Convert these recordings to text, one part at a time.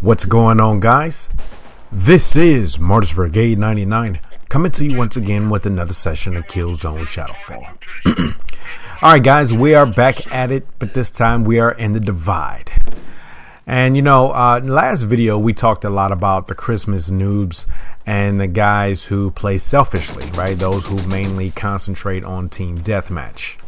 What's going on, guys? This is Martyrs Brigade 99 coming to you once again with another session of Killzone Shadow Fall. Alright guys, we are back at it, but this time we are in the Divide. And in the last video we talked a lot about the Christmas noobs and the guys who play selfishly, right? Those who mainly concentrate on team deathmatch.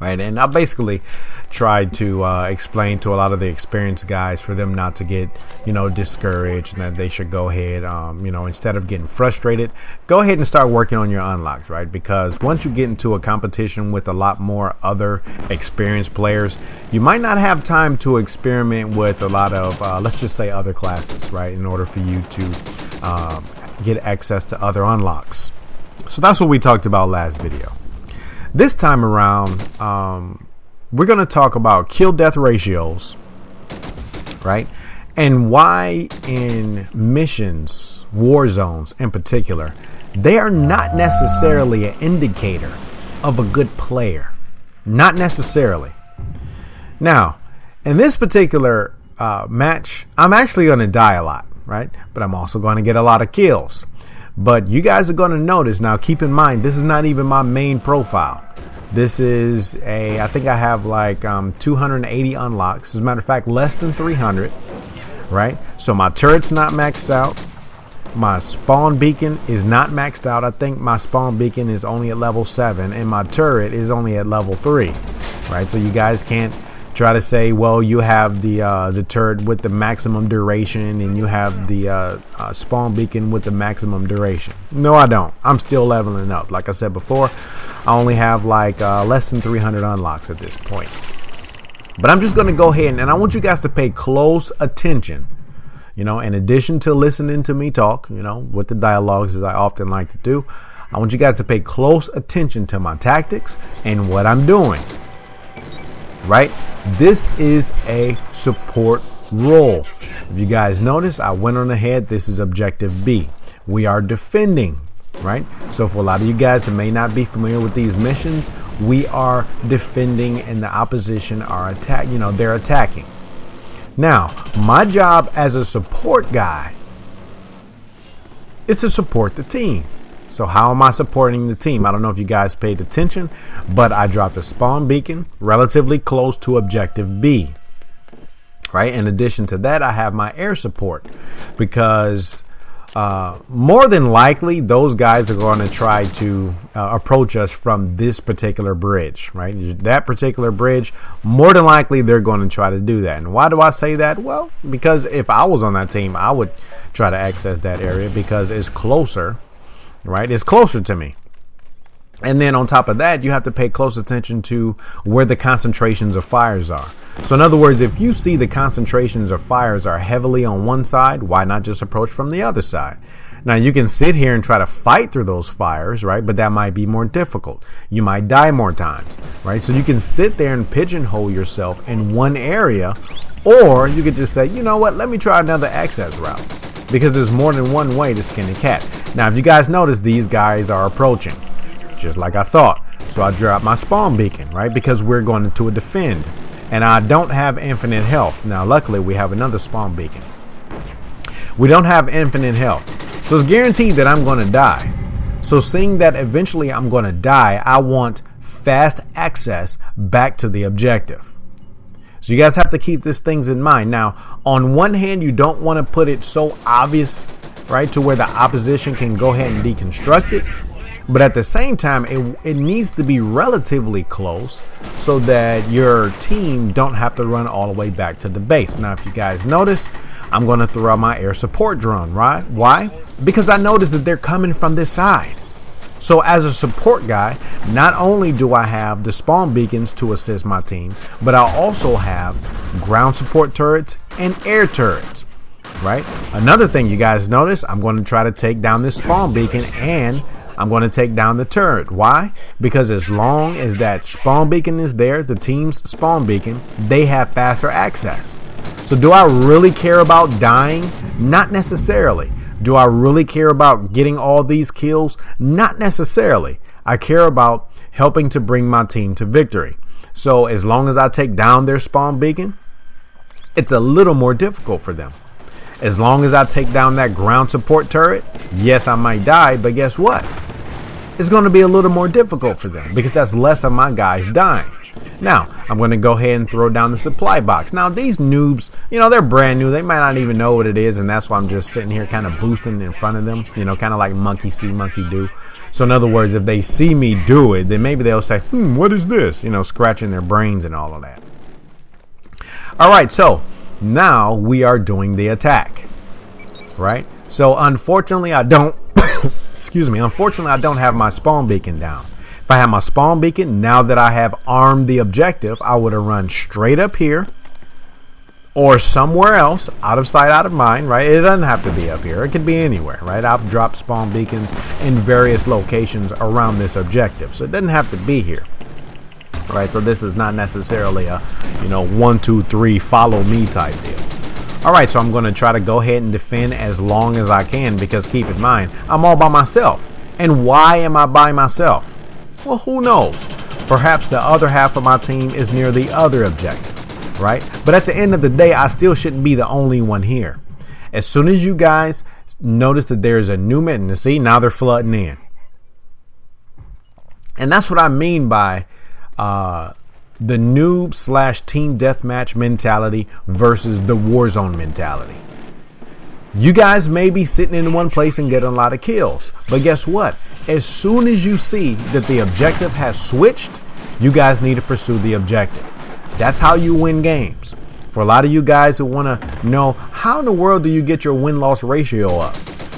Right, and I basically tried to explain to a lot of the experienced guys for them not to get, discouraged, and that they should go ahead, instead of getting frustrated, go ahead and start working on your unlocks, right? Because once you get into a competition with a lot more other experienced players, you might not have time to experiment with a lot of, let's just say, other classes, right? In order for you to get access to other unlocks. So that's what we talked about last video. This time around, we're going to talk about kill-death ratios, right? And why in missions, war zones in particular, they are not necessarily an indicator of a good player. Not necessarily. Now, in this particular match, I'm actually going to die a lot, right? But I'm also going to get a lot of kills. But you guys are going to notice, now keep in mind, this is not even my main profile. This is I think I have like 280 unlocks. As a matter of fact, less than 300, right? So my turret's not maxed out. My spawn beacon is not maxed out. I think my spawn beacon is only at level 7 and my turret is only at level 3, right? So you guys can't try to say, well, you have the turret with the maximum duration and you have the spawn beacon with the maximum duration. No, I don't. I'm still leveling up. Like I said before, I only have like less than 300 unlocks at this point. But I'm just going to go ahead and I want you guys to pay close attention. In addition to listening to me talk, with the dialogues as I often like to do, I want you guys to pay close attention to my tactics and what I'm doing. Right? This is a support role. If you guys notice, I went on ahead. This is objective B. We are defending, right? So for a lot of you guys that may not be familiar with these missions, we are defending and the opposition are they're attacking. Now, my job as a support guy is to support the team. So how am I supporting the team? I don't know if you guys paid attention, but I dropped a spawn beacon relatively close to objective B. Right? In addition to that, I have my air support because more than likely those guys are going to try to approach us from this particular bridge, right? That particular bridge, more than likely they're going to try to do that. And why do I say that? Well, because if I was on that team, I would try to access that area because it's closer. Right, it's closer to me. And then on top of that, you have to pay close attention to where the concentrations of fires are. So in other words, if you see the concentrations of fires are heavily on one side, why not just approach from the other side? Now you can sit here and try to fight through those fires, right? But that might be more difficult. You might die more times, right? So you can sit there and pigeonhole yourself in one area, or you could just say, you know what, let me try another access route. Because there's more than one way to skin a cat. Now, if you guys notice, these guys are approaching, just like I thought. So I dropped my spawn beacon, right? Because we're going into a defend. And I don't have infinite health. Now, luckily, we have another spawn beacon. We don't have infinite health. So it's guaranteed that I'm going to die. So seeing that eventually I'm going to die, I want fast access back to the objective. So you guys have to keep these things in mind. Now, on one hand, you don't want to put it so obvious, right, to where the opposition can go ahead and deconstruct it. But at the same time, it needs to be relatively close so that your team don't have to run all the way back to the base. Now, if you guys notice, I'm going to throw out my air support drone, right? Why? Because I noticed that they're coming from this side. So as a support guy, not only do I have the spawn beacons to assist my team, but I also have ground support turrets and air turrets, right? Another thing you guys notice, I'm going to try to take down this spawn beacon and I'm going to take down the turret. Why? Because as long as that spawn beacon is there, the team's spawn beacon, they have faster access. So do I really care about dying? Not necessarily. Do I really care about getting all these kills? Not necessarily. I care about helping to bring my team to victory. So as long as I take down their spawn beacon, it's a little more difficult for them. As long as I take down that ground support turret, yes, I might die, but guess what? It's going to be a little more difficult for them because that's less of my guys dying. Now, I'm going to go ahead and throw down the supply box. Now, these noobs, they're brand new. They might not even know what it is, and that's why I'm just sitting here kind of boosting in front of them, kind of like monkey see, monkey do. So, in other words, if they see me do it, then maybe they'll say, what is this? Scratching their brains and all of that. All right, so now we are doing the attack, right? So, unfortunately, I don't, unfortunately, I don't have my spawn beacon down. If I had my spawn beacon, now that I have armed the objective, I would have run straight up here or somewhere else, out of sight, out of mind, right? It doesn't have to be up here. It could be anywhere, right? I've dropped spawn beacons in various locations around this objective, so it doesn't have to be here, right? So this is not necessarily a, 1, 2, 3, follow me type deal. All right, so I'm going to try to go ahead and defend as long as I can because keep in mind, I'm all by myself. And why am I by myself? Well, who knows? Perhaps the other half of my team is near the other objective, right? But at the end of the day, I still shouldn't be the only one here. As soon as you guys notice that there's a new mitten, see, now they're flooding in. And that's what I mean by the noob / team deathmatch mentality versus the Warzone mentality. You guys may be sitting in one place and getting a lot of kills, but guess what? As soon as you see that the objective has switched, you guys need to pursue the objective. That's how you win games. For a lot of you guys who want to know how in the world do you get your win-loss ratio up?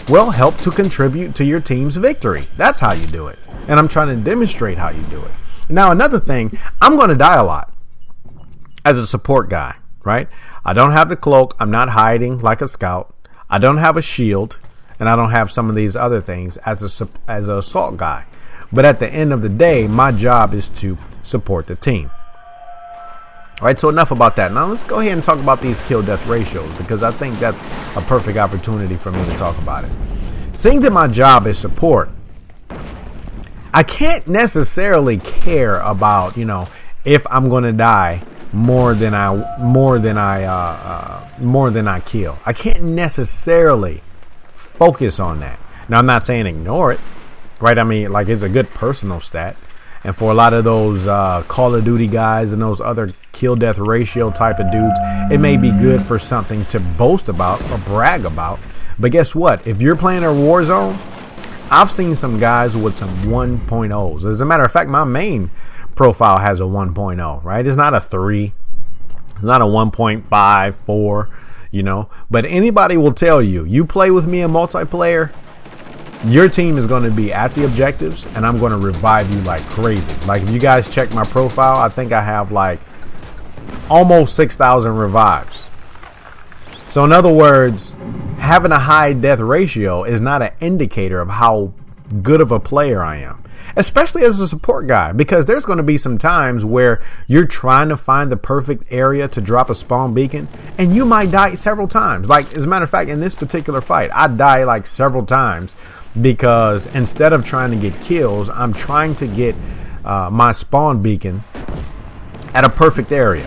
Well, help to contribute to your team's victory. That's how you do it. And I'm trying to demonstrate how you do it. Now, another thing, I'm going to die a lot as a support guy, right? I don't have the cloak. I'm not hiding like a scout. I don't have a shield. And I don't have some of these other things as an assault guy. But at the end of the day, my job is to support the team. All right, so enough about that. Now let's go ahead and talk about these kill-death ratios because I think that's a perfect opportunity for me to talk about it. Seeing that my job is support, I can't necessarily care about, if I'm going to die more than I kill. I can't necessarily focus on that. Now, I'm not saying ignore it, right? I mean, like, it's a good personal stat. And for a lot of those Call of Duty guys and those other kill-death ratio type of dudes, it may be good for something to boast about or brag about. But guess what? If you're playing a Warzone, I've seen some guys with some 1.0s. As a matter of fact, my main profile has a 1.0, right? It's not a 3. It's not a 1.5, 4. But anybody will tell you, you play with me in multiplayer, your team is going to be at the objectives and I'm going to revive you like crazy. Like, if you guys check my profile, I think I have like almost 6,000 revives. So in other words, having a high death ratio is not an indicator of how good of a player I am, especially as a support guy, because there's going to be some times where you're trying to find the perfect area to drop a spawn beacon and you might die several times. Like, as a matter of fact, in this particular fight, I die like several times because instead of trying to get kills, I'm trying to get my spawn beacon at a perfect area,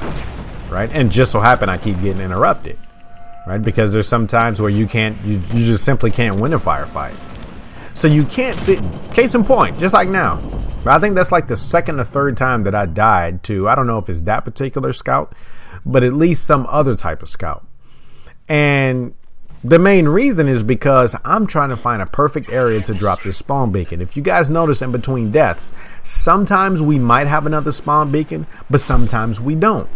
right? And just so happen I keep getting interrupted, right? Because there's some times where you just simply can't win a firefight. So you can't sit, case in point, just like now. I think that's like the second or third time that I died to, I don't know if it's that particular scout, but at least some other type of scout. And the main reason is because I'm trying to find a perfect area to drop this spawn beacon. If you guys notice in between deaths, sometimes we might have another spawn beacon, but sometimes we don't,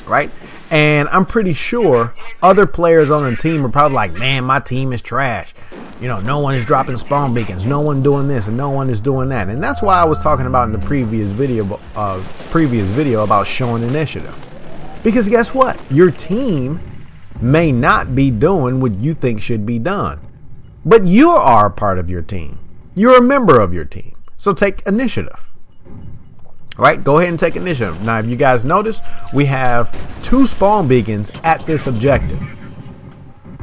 right? And I'm pretty sure other players on the team are probably like, man, my team is trash. No one is dropping spawn beacons. No one doing this and no one is doing that. And that's why I was talking about in the previous video about showing initiative. Because guess what? Your team may not be doing what you think should be done. But you are a part of your team. You're a member of your team. So take initiative. Right? Go ahead and take initiative. Now, if you guys notice, we have 2 spawn beacons at this objective.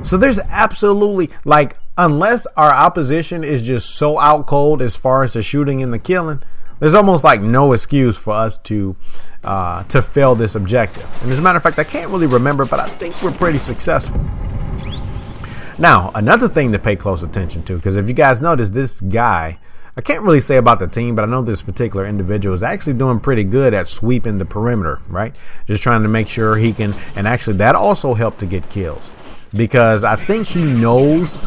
So there's absolutely, like, unless our opposition is just so out cold as far as the shooting and the killing, There's almost like no excuse for us to fail this objective. And as a matter of fact, I can't really remember, but I think we're pretty successful. Now, another thing to pay close attention to, because if you guys notice, this guy, I can't really say about the team, but I know this particular individual is actually doing pretty good at sweeping the perimeter, right? Just trying to make sure he can, and actually that also helped to get kills, because I think he knows,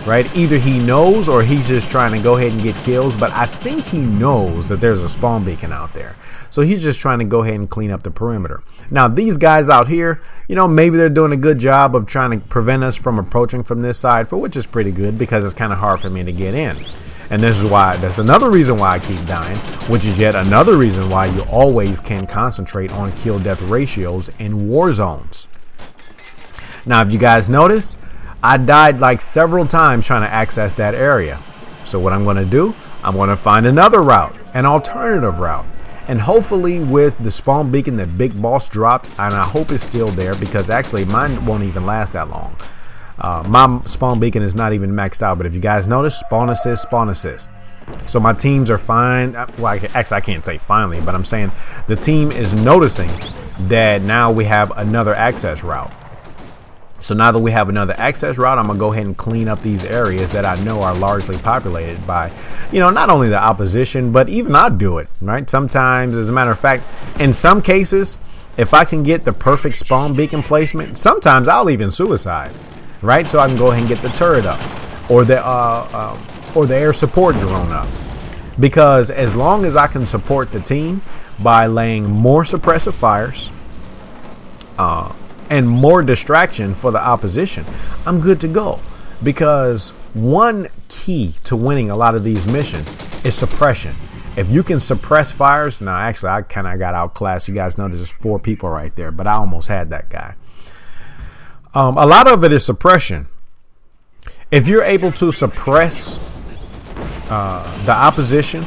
right? Either he knows or he's just trying to go ahead and get kills, but I think he knows that there's a spawn beacon out there. So he's just trying to go ahead and clean up the perimeter. Now, these guys out here, you know, maybe they're doing a good job of trying to prevent us from approaching from this side, for which is pretty good because it's kind of hard for me to get in. And this is why, that's another reason why I keep dying, which is yet another reason why you always can concentrate on kill death ratios in war zones. Now, if you guys notice, I died like several times trying to access that area. So what I'm going to do, I'm going to find another route, an alternative route. And hopefully with the spawn beacon that Big Boss dropped, and I hope it's still there, because actually mine won't even last that long. My spawn beacon is not even maxed out, but if you guys notice, spawn assist, spawn assist. So my teams are fine. Well, actually I can't say finally, but I'm saying the team is noticing that now we have another access route. So now that we have another access route, I'm going to go ahead and clean up these areas that I know are largely populated by, you know, not only the opposition, but even I do it, right? Sometimes, as a matter of fact, in some cases, if I can get the perfect spawn beacon placement, sometimes I'll even suicide, right? So I can go ahead and get the turret up or the air support drone up. Because as long as I can support the team by laying more suppressive fires, and more distraction for the opposition, I'm good to go. Because one key to winning a lot of these missions is suppression. If you can suppress fires, now actually I kind of got outclassed. You guys notice there's 4 people right there, but I almost had that guy. A lot of it is suppression. If you're able to suppress the opposition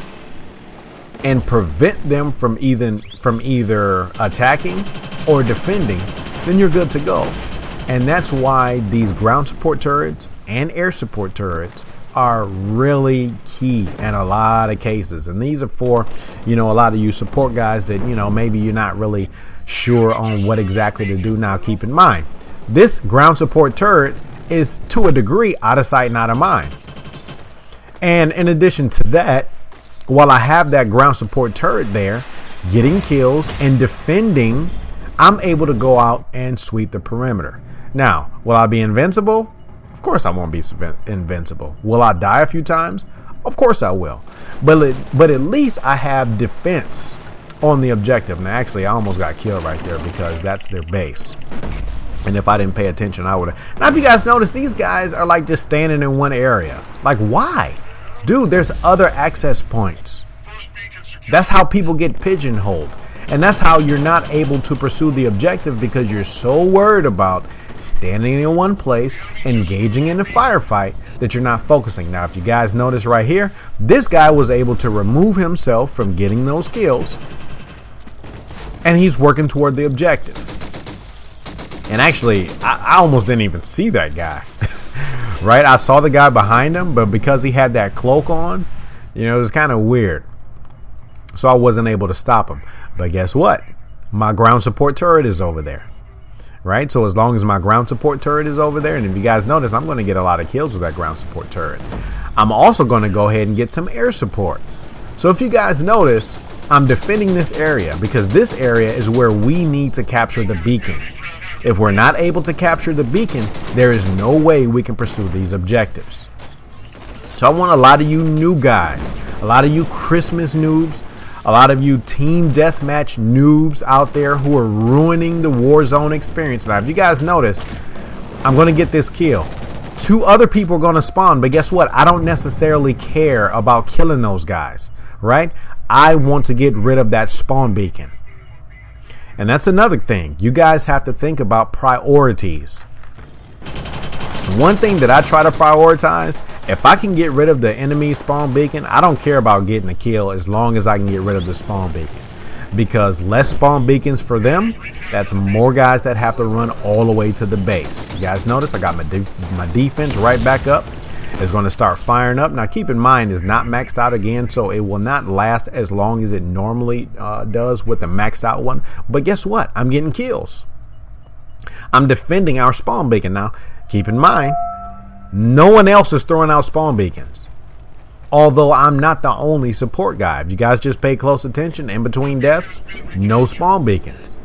and prevent them from either attacking or defending, then you're good to go. And that's why these ground support turrets and air support turrets are really key in a lot of cases. And these are for, you know, a lot of you support guys that, you know, maybe you're not really sure on what exactly to do. Now keep in mind, this ground support turret is to a degree out of sight and out of mind. And in addition to that, while I have that ground support turret there getting kills and defending, I'm able to go out and sweep the perimeter. Now, will I be invincible? Of course I won't be invincible. Will I die a few times? Of course I will. But at least I have defense on the objective. And actually, I almost got killed right there because that's their base. And if I didn't pay attention, I would have. Now, if you guys notice, these guys are like just standing in one area. Like, why? Dude, there's other access points. That's how people get pigeonholed. And that's how you're not able to pursue the objective, because you're so worried about standing in one place, engaging in a firefight, that you're not focusing. Now, if you guys notice right here, this guy was able to remove himself from getting those kills, and he's working toward the objective. And actually, I almost didn't even see that guy. Right? I saw the guy behind him, but because he had that cloak on, you know, it was kind of weird. So I wasn't able to stop him. But guess what? My ground support turret is over there. Right? So as long as my ground support turret is over there, and if you guys notice, I'm going to get a lot of kills with that ground support turret. I'm also going to go ahead and get some air support. So if you guys notice, I'm defending this area because this area is where we need to capture the beacon. If we're not able to capture the beacon, there is no way we can pursue these objectives. So I want a lot of you new guys, a lot of you Christmas noobs, a lot of you team deathmatch noobs out there who are ruining the Warzone experience. Now, if you guys notice, I'm going to get this kill. 2 other people are going to spawn, but guess what? I don't necessarily care about killing those guys, right? I want to get rid of that spawn beacon. And that's another thing. You guys have to think about priorities. One thing that I try to prioritize, if I can get rid of the enemy spawn beacon, I don't care about getting a kill as long as I can get rid of the spawn beacon. Because less spawn beacons for them, that's more guys that have to run all the way to the base. You guys notice I got my defense right back up. is going to start firing up. Now keep in mind, it's not maxed out again, so it will not last as long as it normally does with the maxed out one. But guess what? I'm getting kills. I'm defending our spawn beacon. Now keep in mind, no one else is throwing out spawn beacons, although I'm not the only support guy. If you guys just pay close attention, in between deaths, no spawn beacons.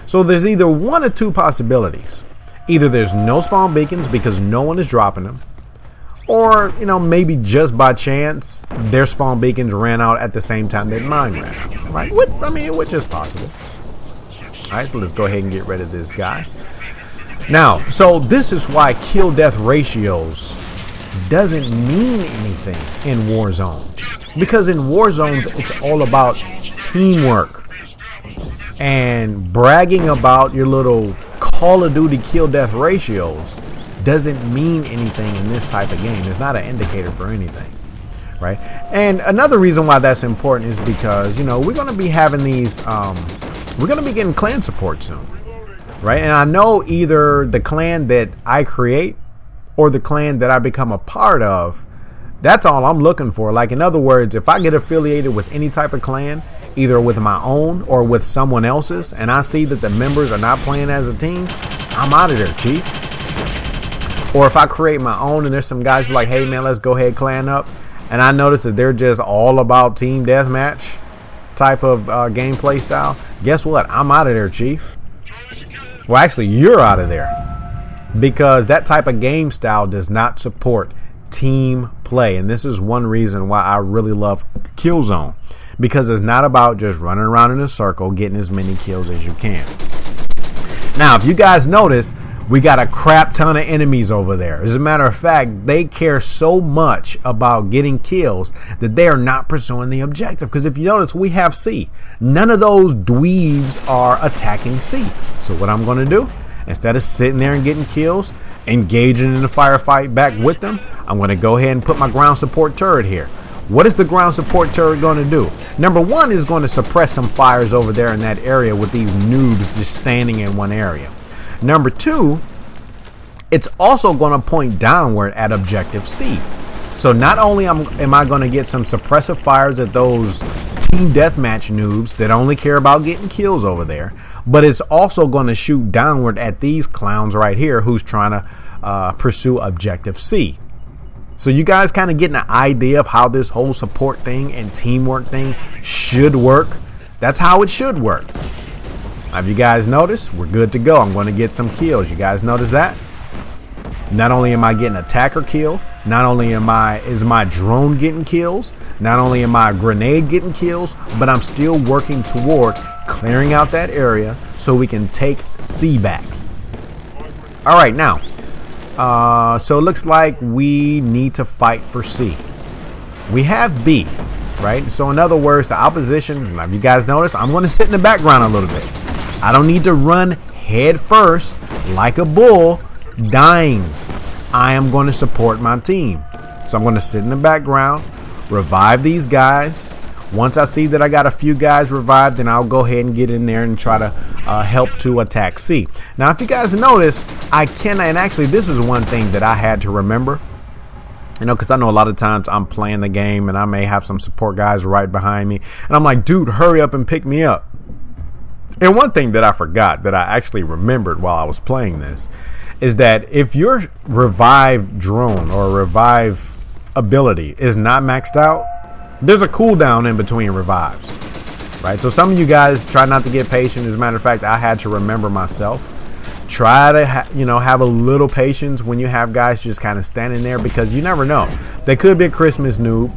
So there's either one or two possibilities. Either there's no spawn beacons because no one is dropping them, or, you know, maybe just by chance their spawn beacons ran out at the same time that mine ran out, right? Which is possible. All right, so let's go ahead and get rid of this guy. Now, so this is why kill death ratios doesn't mean anything in war zones, because in war zones it's all about teamwork, and bragging about your little Call of Duty kill death ratios doesn't mean anything in this type of game. It's not an indicator for anything, right? And another reason why that's important is because, you know, we're going to be having these we're going to be getting clan support soon, right? And I know either the clan that I create or the clan that I become a part of, that's all I'm looking for. Like, in other words, if I get affiliated with any type of clan, either with my own or with someone else's, and I see that the members are not playing as a team, I'm out of there, chief. Or if I create my own and there's some guys who are like, hey man, let's go ahead clan up, and I notice that they're just all about team deathmatch type of gameplay style, guess what? I'm out of there, chief. Well, actually, you're out of there, because that type of game style does not support team play. And this is one reason why I really love Killzone, because it's not about just running around in a circle getting as many kills as you can. Now, if you guys notice, we got a crap ton of enemies over there. As a matter of fact, they care so much about getting kills that they are not pursuing the objective. Because if you notice, we have C. None of those dweebs are attacking C. So what I'm going to do, instead of sitting there and getting kills, engaging in the firefight back with them, I'm going to go ahead and put my ground support turret here. What is the ground support turret going to do? Number one is going to suppress some fires over there in that area with these noobs just standing in one area. Number two, it's also going to point downward at objective C. So not only am I going to get some suppressive fires at those team deathmatch noobs that only care about getting kills over there, but it's also going to shoot downward at these clowns right here who's trying to pursue objective C. So you guys kind of getting an idea of how this whole support thing and teamwork thing should work. That's how it should work. Have you guys noticed? We're good to go. I'm going to get some kills. You guys notice that? Not only am I getting attacker kill, not only is my drone getting kills, not only am I grenade getting kills, but I'm still working toward clearing out that area so we can take C back. All right, now, so it looks like we need to fight for C. We have B, right? So in other words, the opposition, if you guys notice, I'm going to sit in the background a little bit. I don't need to run head first like a bull dying. I am going to support my team. So I'm going to sit in the background, revive these guys. Once I see that I got a few guys revived, then I'll go ahead and get in there and try to help to attack C. Now, if you guys notice, I can, and actually this is one thing that I had to remember, you know, because I know a lot of times I'm playing the game and I may have some support guys right behind me, and I'm like, dude, hurry up and pick me up. And one thing that I forgot that I actually remembered while I was playing this is that if your revive drone or revive ability is not maxed out, there's a cooldown in between revives, right? So some of you guys try not to get patient. As a matter of fact, I had to remember myself. Try to have a little patience when you have guys just kind of standing there, because you never know. They could be a Christmas noob,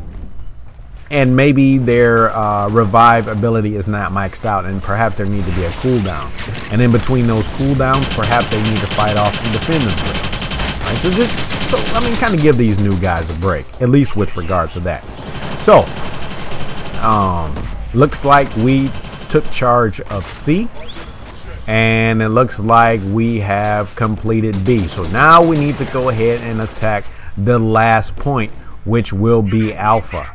and maybe their revive ability is not maxed out, and perhaps there needs to be a cooldown. And in between those cooldowns, perhaps they need to fight off and defend themselves. Right? So kind of give these new guys a break, at least with regards to that. So, looks like we took charge of C, and it looks like we have completed B. So now we need to go ahead and attack the last point, which will be Alpha.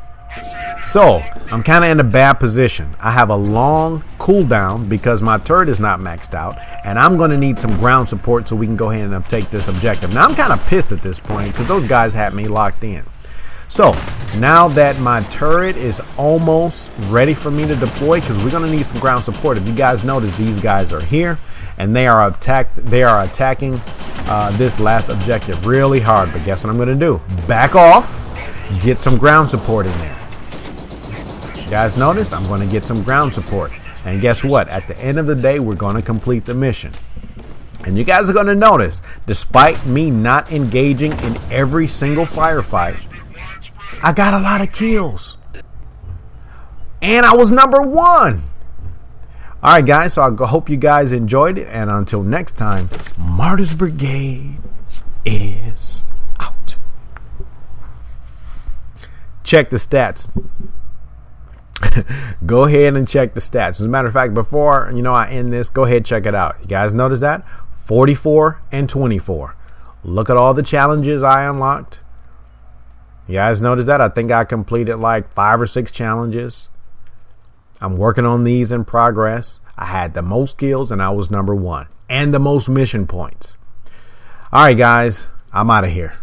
So I'm kind of in a bad position. I have a long cooldown because my turret is not maxed out, and I'm going to need some ground support so we can go ahead and take this objective. Now I'm kind of pissed at this point because those guys had me locked in. So now that my turret is almost ready for me to deploy, because we're going to need some ground support. If you guys notice, these guys are here and they are attacking this last objective really hard. But guess what I'm going to do? Back off, get some ground support in there. You guys notice? I'm going to get some ground support. And guess what? At the end of the day, we're going to complete the mission. And you guys are going to notice, despite me not engaging in every single firefight, I got a lot of kills. And I was number 1. All right, guys. So I hope you guys enjoyed it. And until next time, Martyrs Brigade is out. Check the stats. Go ahead and check the stats. As a matter of fact, before I end this, go ahead, check it out. You guys notice that? 44 and 24. Look at all the challenges I unlocked. You guys notice that? I think I completed like 5 or 6 challenges. I'm working on these in progress. I had the most kills and I was number 1. And the most mission points. All right, guys. I'm out of here.